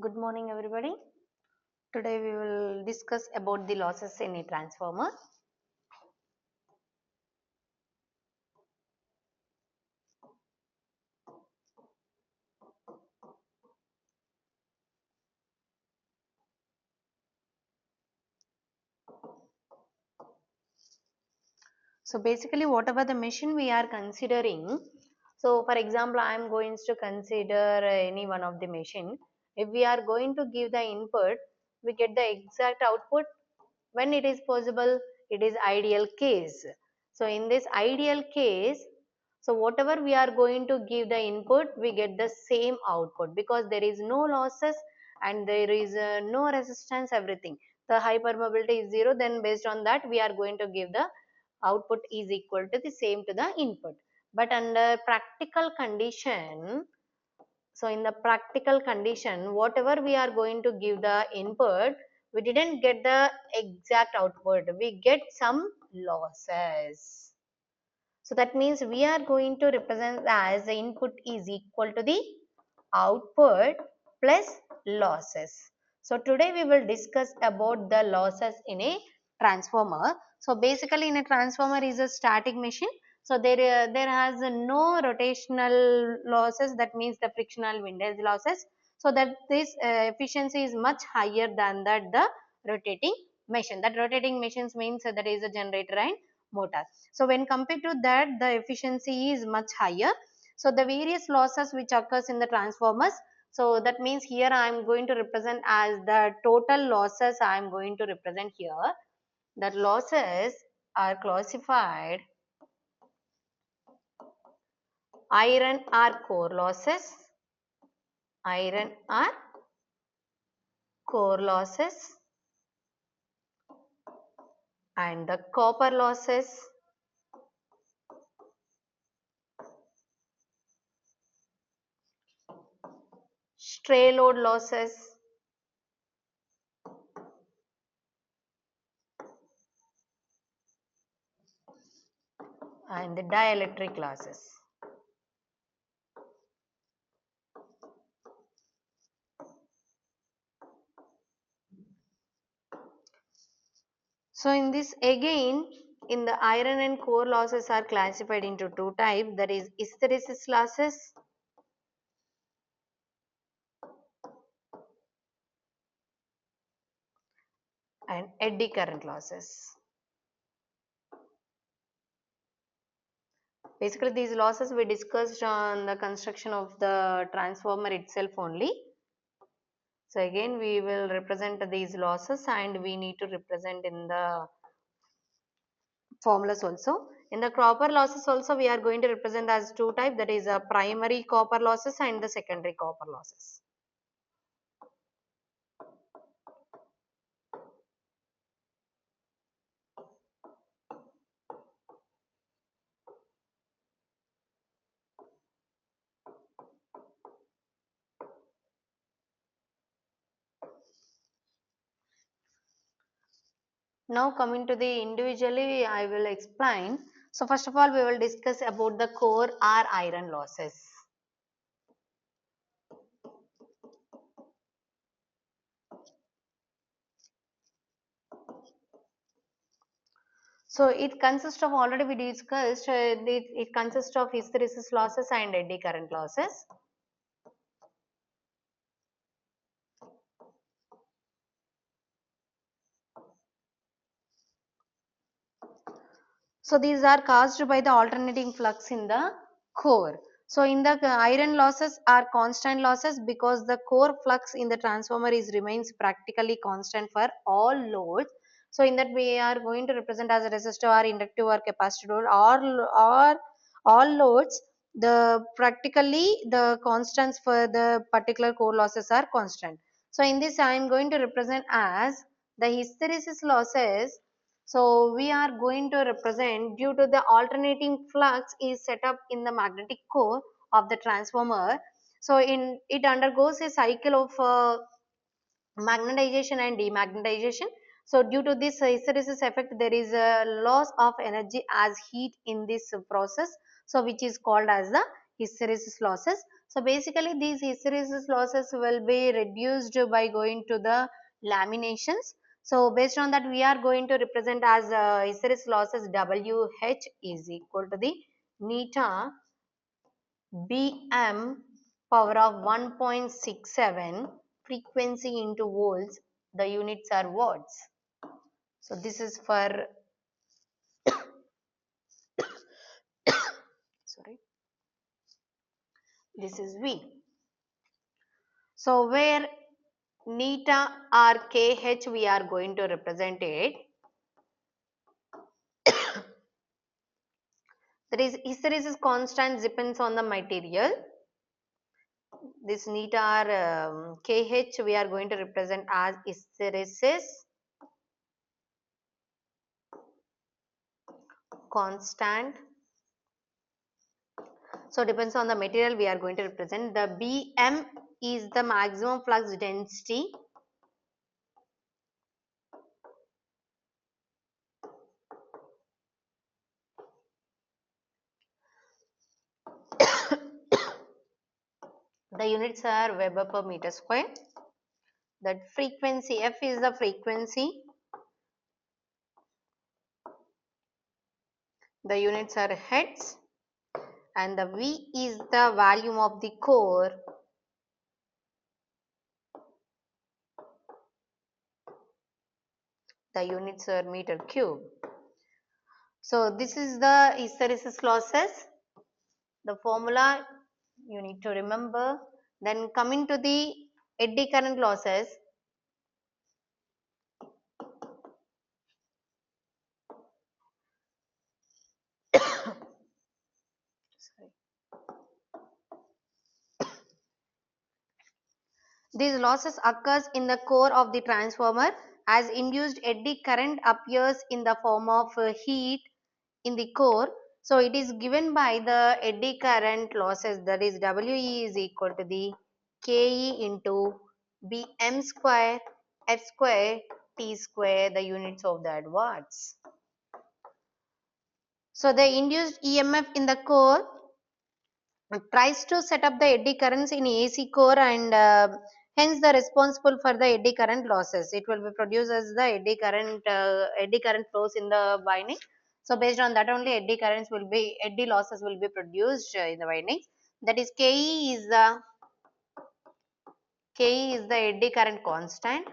Good morning everybody. Today we will discuss about the losses in a transformer. So basically whatever the machine we are considering, so for example I am going to consider any one of the machine. If we are going to give the input, we get the exact output. When it is possible, it is ideal case. So in this ideal case, so whatever we are going to give the input, we get the same output because there is no losses and there is no resistance, everything. The high permeability is zero, then based on that we are going to give the output is equal to the same to the input. But under practical condition, so in the practical condition, whatever we are going to give the input, we didn't get the exact output. We get some losses. So that means we are going to represent as the input is equal to the output plus losses. So today we will discuss about the losses in a transformer. So basically in a transformer is a static machine. So there has no rotational losses, that means the frictional windage losses. So that this efficiency is much higher than that the rotating machine. That rotating machines means that is a generator and motor. So when compared to that, the efficiency is much higher. So the various losses which occurs in the transformers, so that means here I am going to represent as the total losses I am going to represent here. That losses are classified iron or core losses, iron or core losses, and the copper losses, stray load losses, and the dielectric losses. So in this again, in the iron and core losses are classified into two types, that is hysteresis losses and eddy current losses. Basically these losses we discussed on the construction of the transformer itself only. So again we will represent these losses and we need to represent in the formulas also. In the copper losses also we are going to represent as two types, that is a primary copper losses and the secondary copper losses. Now coming to the individually I will explain. So first of all we will discuss about the core or iron losses. So it consists of, already we discussed, it consists of hysteresis losses and eddy current losses. So these are caused by the alternating flux in the core. So in the iron losses are constant losses because the core flux in the transformer is remains practically constant for all loads. So in that we are going to represent as a resistor or inductive or capacitor or all loads, the practically the constants for the particular core losses are constant. So in this I am going to represent as the hysteresis losses. So we are going to represent due to the alternating flux is set up in the magnetic core of the transformer. So in it undergoes a cycle of magnetization and demagnetization. So due to this hysteresis effect, there is a loss of energy as heat in this process. So which is called as the hysteresis losses. So basically these hysteresis losses will be reduced by going to the laminations. So based on that, we are going to represent as hysteresis losses WH is equal to the neta Bm power of 1.67 frequency into volts. The units are watts. So this is for sorry, this is V. So where neta or kh we are going to represent it. That is hysteresis constant depends on the material. This neta or kh we are going to represent as hysteresis constant. So depends on the material we are going to represent. The Bm is the maximum flux density. The units are Weber per meter square. That frequency F is the frequency. The units are hertz. And the V is the volume of the core. The units are meter cube. So this is the hysteresis losses. The formula you need to remember. Then coming to the eddy current losses. Sorry. These losses occurs in the core of the transformer as induced eddy current appears in the form of heat in the core. So it is given by the eddy current losses, that is WE is equal to the KE into Bm square F square T square, the units of that watts. So the induced EMF in the core tries to set up the eddy currents in AC core and hence the responsible for the eddy current losses. It will be produced as the eddy current flows in the winding. So based on that only eddy losses will be produced in the windings. That is KE is the eddy current constant.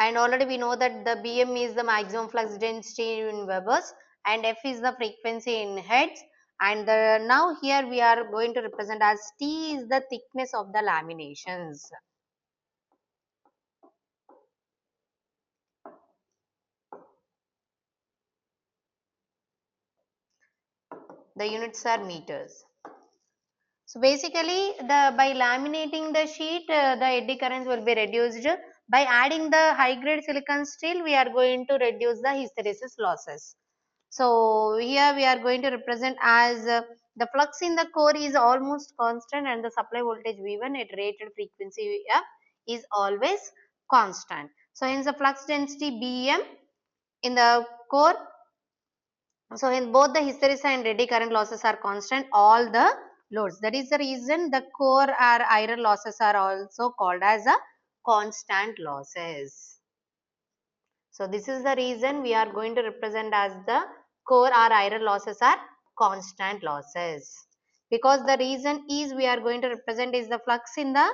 And already we know that the Bm is the maximum flux density in Webers and F is the frequency in hertz, and now here we are going to represent as T is the thickness of the laminations. The units are meters. So basically by laminating the sheet the eddy currents will be reduced. By adding the high grade silicon steel we are going to reduce the hysteresis losses. So here we are going to represent as the flux in the core is almost constant and the supply voltage V1 at rated frequency F is always constant. So hence the flux density Bm in the core. So in both the hysteresis and eddy current losses are constant all the loads. That is the reason the core or iron losses are also called as a constant losses. So this is the reason we are going to represent as the core or iron losses are constant losses. Because the reason is we are going to represent is the flux in the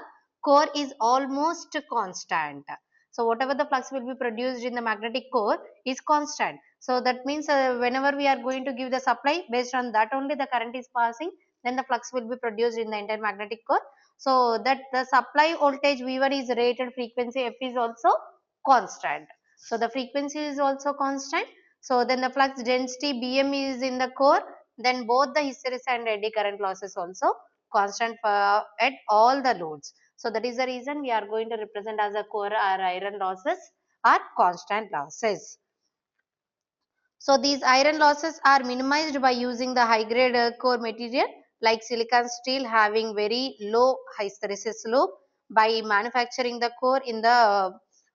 core is almost constant. So whatever the flux will be produced in the magnetic core is constant. So that means whenever we are going to give the supply based on that only the current is passing, then the flux will be produced in the entire magnetic core. So that the supply voltage V1 is rated frequency F is also constant. So the frequency is also constant. So then the flux density Bm is in the core. Then both the hysteresis and eddy current losses also constant for, at all the loads. So that is the reason we are going to represent as a core or iron losses are constant losses. So these iron losses are minimized by using the high grade core material like silicon steel having very low hysteresis loop by manufacturing the core in the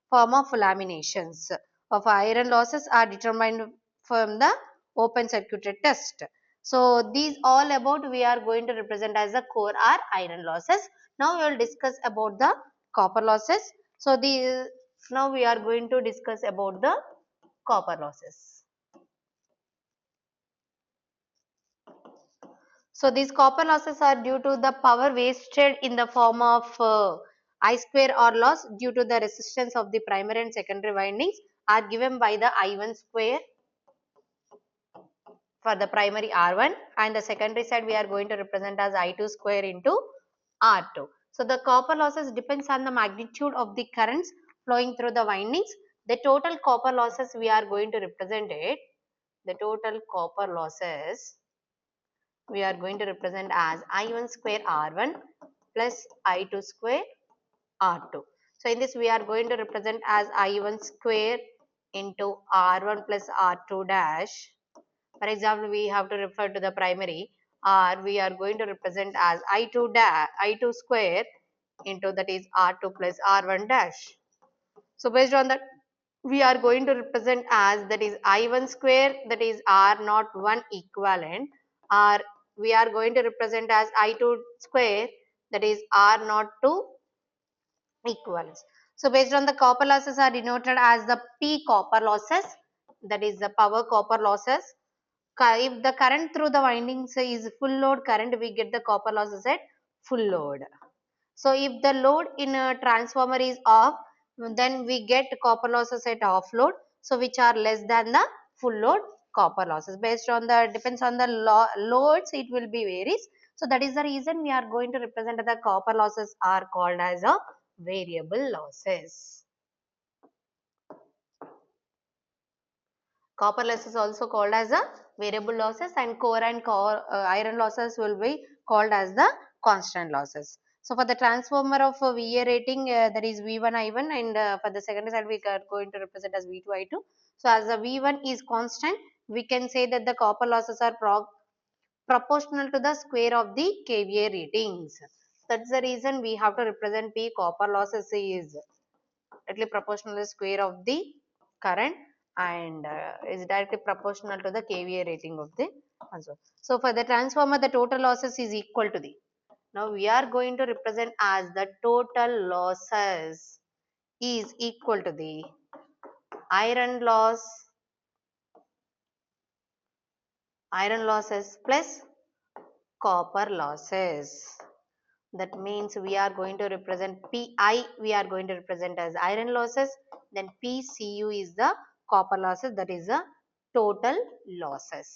form of laminations. of iron losses are determined from the open circuited test. So these all about we are going to represent as the core or iron losses. Now we will discuss about the copper losses. So the now we are going to discuss about the copper losses. So these copper losses are due to the power wasted in the form of I square or loss due to the resistance of the primary and secondary windings are given by the I1 square for the primary R1, and the secondary side we are going to represent as I2 square into R2. So the copper losses depends on the magnitude of the currents flowing through the windings. The total copper losses we are going to represent it. The total copper losses we are going to represent as I1 square R1 plus I2 square R2. So in this we are going to represent as I1 square into R1 plus R2 dash. For example, we have to refer to the primary, or we are going to represent as I2 square into, that is, R2 plus R1 dash. So based on that, we are going to represent as, that is, I1 square, that is R not 1 equivalent, or we are going to represent as I2 square, that is R not 2 equivalents. So based on the copper losses are denoted as the P copper losses, that is the power copper losses. If the current through the windings is full load current, we get the copper losses at full load. So if the load in a transformer is off, then we get copper losses at off load, so which are less than the full load copper losses. Based on the, depends on the loads, it will be varies. So that is the reason we are going to represent the copper losses are called as a variable losses. Copper loss is also called as a variable losses, and core and iron losses will be called as the constant losses. So for the transformer of VA rating, that is V1 I1, and for the secondary side we are going to represent as V2 I2. So as the V1 is constant, we can say that the copper losses are proportional to the square of the KVA ratings. That's the reason we have to represent P copper losses is directly proportional to the square of the current, and is directly proportional to the KVA rating of the transformer. So for the transformer, the total losses is equal to the, now we are going to represent as the total losses is equal to the iron losses plus copper losses. That means we are going to represent Pi, we are going to represent as iron losses, then PCU is the copper losses, that is the total losses.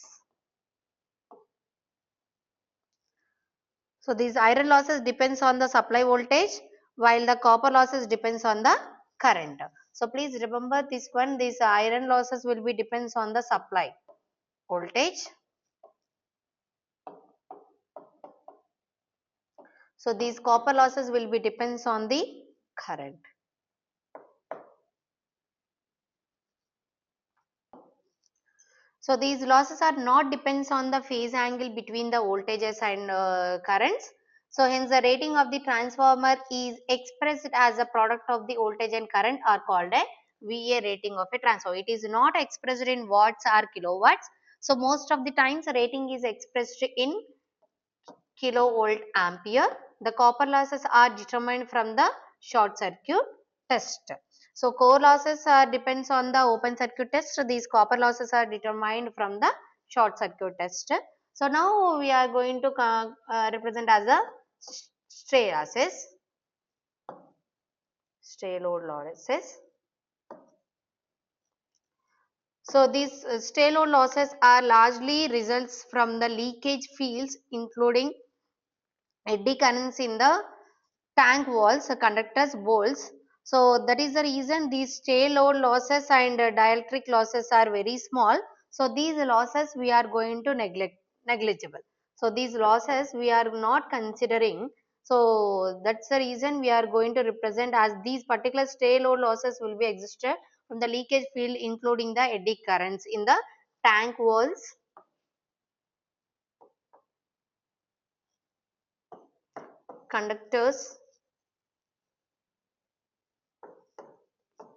So these iron losses depends on the supply voltage, while the copper losses depends on the current. So please remember this one, these iron losses will be depends on the supply voltage. So these copper losses will be depends on the current. So these losses are not depends on the phase angle between the voltages and currents. So hence the rating of the transformer is expressed as a product of the voltage and current are called a VA rating of a transformer. It is not expressed in watts or kilowatts. So most of the times rating is expressed in kilovolt ampere. The copper losses are determined from the short circuit test. So core losses depends on the open circuit test. These copper losses are determined from the short circuit test. So now we are going to represent as a stray losses, stray load losses. So these stray load losses are largely results from the leakage fields, including eddy currents in the tank walls, conductors, bolts. So that is the reason these stay load losses and dielectric losses are very small. So these losses we are going to negligible. So these losses we are not considering. So that's the reason we are going to represent as these particular stay load losses will be existed from the leakage field, including the eddy currents in the tank walls, conductors,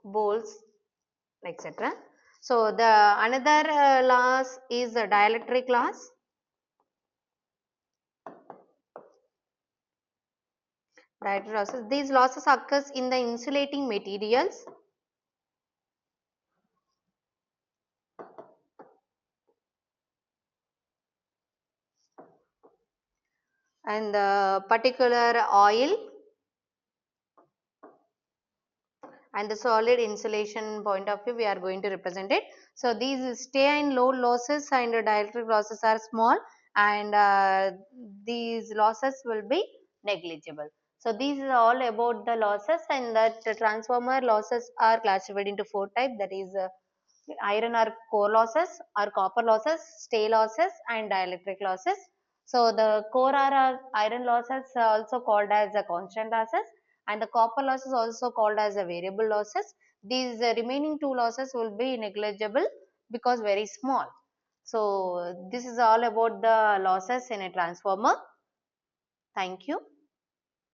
bolts, etc. So the another loss is the dielectric loss. Dielectric losses. These losses occurs in the insulating materials and the particular oil and the solid insulation point of view we are going to represent it. So these stay and load losses and dielectric losses are small, and these losses will be negligible. So these are all about the losses, and that the transformer losses are classified into four types, that is iron or core losses or copper losses, stay losses and dielectric losses. So the core or iron losses are also called as the constant losses, and the copper loss is also called as a variable losses. These remaining two losses will be negligible because very small. So this is all about the losses in a transformer. Thank you.